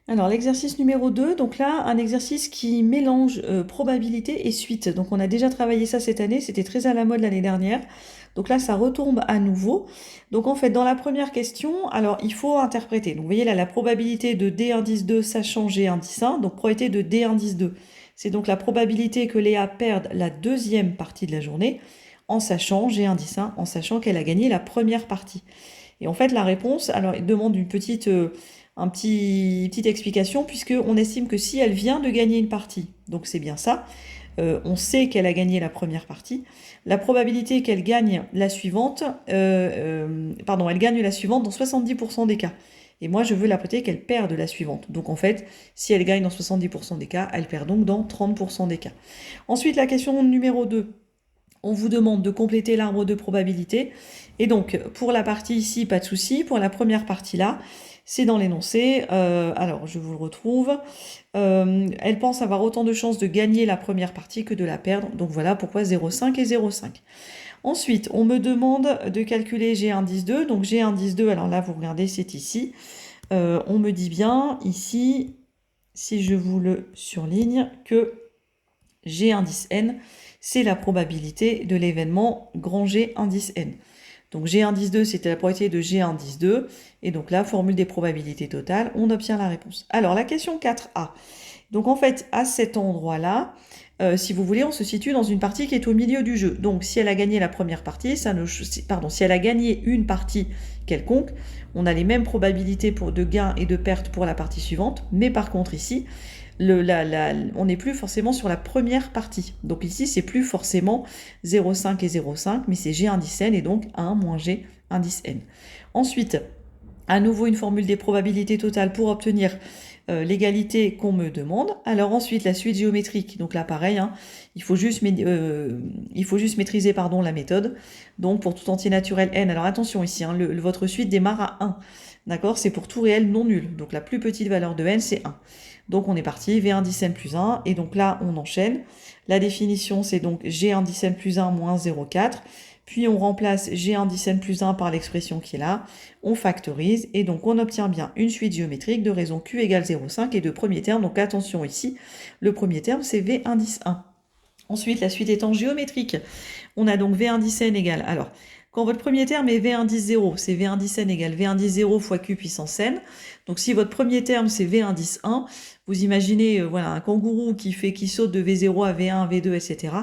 Alors l'exercice numéro 2, donc là, un exercice qui mélange probabilité et suite. Donc on a déjà travaillé ça cette année, c'était très à la mode l'année dernière. Donc là, ça retombe à nouveau. Donc en fait, dans la première question, alors il faut interpréter. Donc vous voyez là, la probabilité de D indice 2 sachant G indice 1, donc probabilité de D indice 2. C'est donc la probabilité que Léa perde la deuxième partie de la journée en sachant G indice 1, en sachant qu'elle a gagné la première partie. Et en fait, la réponse, alors, il demande petite explication, puisqu'on estime que si elle vient de gagner une partie, donc c'est bien ça, on sait qu'elle a gagné la première partie, la probabilité qu'elle gagne la suivante, elle gagne la suivante dans 70% des cas. Et moi, je veux la probabilité qu'elle perde la suivante. Donc en fait, si elle gagne dans 70% des cas, elle perd donc dans 30% des cas. Ensuite, la question numéro 2. On vous demande de compléter l'arbre de probabilité. Et donc, pour la partie ici, pas de souci. Pour la première partie là, c'est dans l'énoncé. Alors, je vous le retrouve. Elle pense avoir autant de chances de gagner la première partie que de la perdre. Donc voilà pourquoi 0,5 et 0,5. Ensuite, on me demande de calculer G indice 2. Donc G indice 2, alors là, vous regardez, c'est ici. On me dit bien ici, si je vous le surligne, que G indice N, c'est la probabilité de l'événement grand G indice N. Donc G indice 2, c'était la probabilité de G indice 2. Et donc là, formule des probabilités totales, on obtient la réponse. Alors la question 4A. Donc en fait, à cet endroit-là, si vous voulez, on se situe dans une partie qui est au milieu du jeu. Donc si elle a gagné la première partie, si elle a gagné une partie quelconque, on a les mêmes probabilités de gain et de perte pour la partie suivante. Mais par contre ici, on n'est plus forcément sur la première partie. Donc ici, c'est plus forcément 0,5 et 0,5, mais c'est G indice N et donc 1 moins G indice N. Ensuite, à nouveau une formule des probabilités totales pour obtenir l'égalité qu'on me demande. Alors ensuite, la suite géométrique. Donc là, pareil, hein, il faut juste maîtriser la méthode. Donc pour tout entier naturel n, alors attention ici, hein, votre suite démarre à 1. D'accord? C'est pour tout réel non nul. Donc la plus petite valeur de n, c'est 1. Donc on est parti, V indice n plus 1. Et donc là, on enchaîne. La définition, c'est donc G indice n plus 1 moins 0,4. Puis on remplace G indice n plus 1 par l'expression qui est là. On factorise. Et donc on obtient bien une suite géométrique de raison Q égale 0,5 et de premier terme. Donc attention ici, le premier terme, c'est V indice 1. Ensuite, la suite étant géométrique, on a donc V indice n égale... Alors, quand votre premier terme est V indice 0, c'est V indice n égale V indice 0 fois Q puissance n. Donc si votre premier terme c'est V indice 1, vous imaginez voilà, un kangourou qui saute de V0 à V1, V2, etc.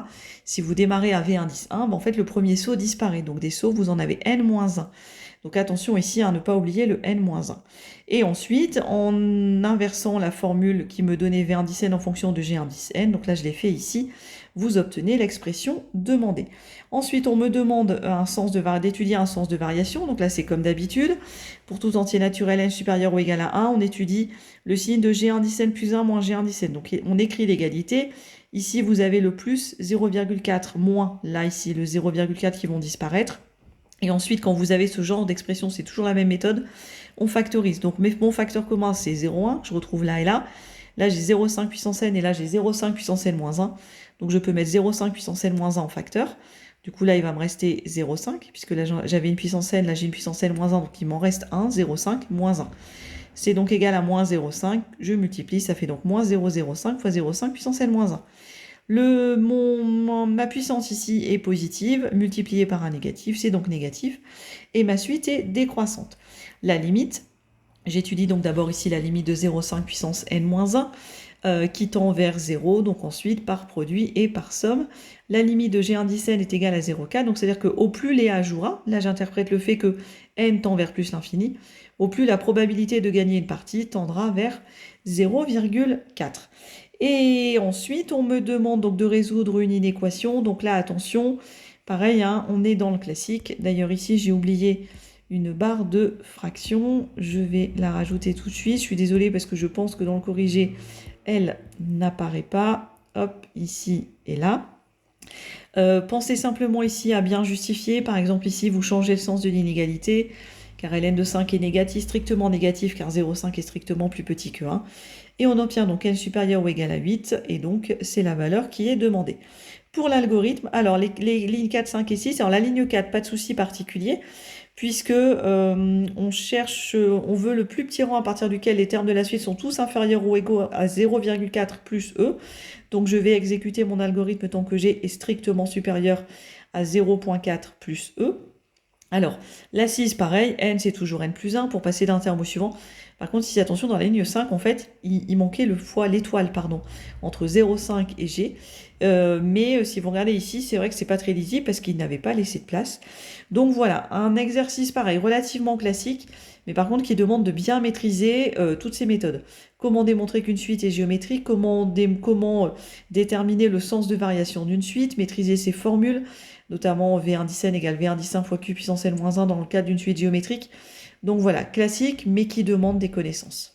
Si vous démarrez à V indice 1, en fait le premier saut disparaît. Donc des sauts, vous en avez n-1. Donc attention ici à ne pas oublier le n-1. Et ensuite, en inversant la formule qui me donnait V indice n en fonction de G indice n, donc là je l'ai fait ici, vous obtenez l'expression demandée. Ensuite, on me demande d'étudier un sens de variation. Donc là, c'est comme d'habitude. Pour tout entier naturel n supérieur ou égal à 1, on étudie le signe de G indice n plus 1 moins G indice n. Donc on écrit l'égalité. Ici, vous avez le plus 0,4 moins, là, ici, le 0,4 qui vont disparaître. Et ensuite, quand vous avez ce genre d'expression, c'est toujours la même méthode, on factorise. Donc mon facteur commun, c'est 0,1, je retrouve là et là. Là, j'ai 0,5 puissance n et là, j'ai 0,5 puissance n moins 1. Donc je peux mettre 0,5 puissance n moins 1 en facteur. Du coup, là, il va me rester 0,5, puisque là, j'avais une puissance n, là, j'ai une puissance n moins 1, donc il m'en reste 1, 0,5 moins 1. C'est donc égal à moins 0,5, je multiplie, ça fait donc moins 0,05 fois 0,5 puissance n moins 1. Ma puissance ici est positive, multipliée par un négatif, c'est donc négatif, et ma suite est décroissante. La limite, j'étudie donc d'abord ici la limite de 0,5 puissance n-1, qui tend vers 0, donc ensuite par produit et par somme. La limite de G indice n est égale à 0,4, donc c'est-à-dire qu'au plus Léa jouera, là j'interprète le fait que n tend vers plus l'infini, au plus la probabilité de gagner une partie tendra vers 0,4. Et ensuite, on me demande donc de résoudre une inéquation. Donc là, attention, pareil, hein, on est dans le classique. D'ailleurs, ici, j'ai oublié une barre de fraction. Je vais la rajouter tout de suite. Je suis désolée parce que je pense que dans le corrigé, elle n'apparaît pas. Hop, ici et là. Pensez simplement ici à bien justifier. Par exemple, ici, vous changez le sens de l'inégalité, car ln de 5 est négatif, strictement négatif, car 0,5 est strictement plus petit que 1. Et on obtient donc n supérieur ou égal à 8, et donc c'est la valeur qui est demandée. Pour l'algorithme, alors les lignes 4, 5 et 6, alors la ligne 4, pas de souci particulier, puisque on cherche, on veut le plus petit rang à partir duquel les termes de la suite sont tous inférieurs ou égaux à 0,4 plus E. Donc je vais exécuter mon algorithme tant que G est strictement supérieur à 0,4 plus E. Alors, l'assise, pareil, n c'est toujours n plus 1 pour passer d'un terme au suivant. Par contre, ici, attention, dans la ligne 5, en fait, il manquait l'étoile, pardon, entre 0,5 et G. Mais si vous regardez ici, c'est vrai que c'est pas très lisible parce qu'il n'avait pas laissé de place. Donc voilà, un exercice pareil, relativement classique, mais par contre qui demande de bien maîtriser toutes ces méthodes. Comment démontrer qu'une suite est géométrique, comment déterminer le sens de variation d'une suite, maîtriser ses formules, notamment V1 10 n égale V1 10 1 fois Q puissance n-1 dans le cadre d'une suite géométrique. Donc voilà, classique, mais qui demande des connaissances.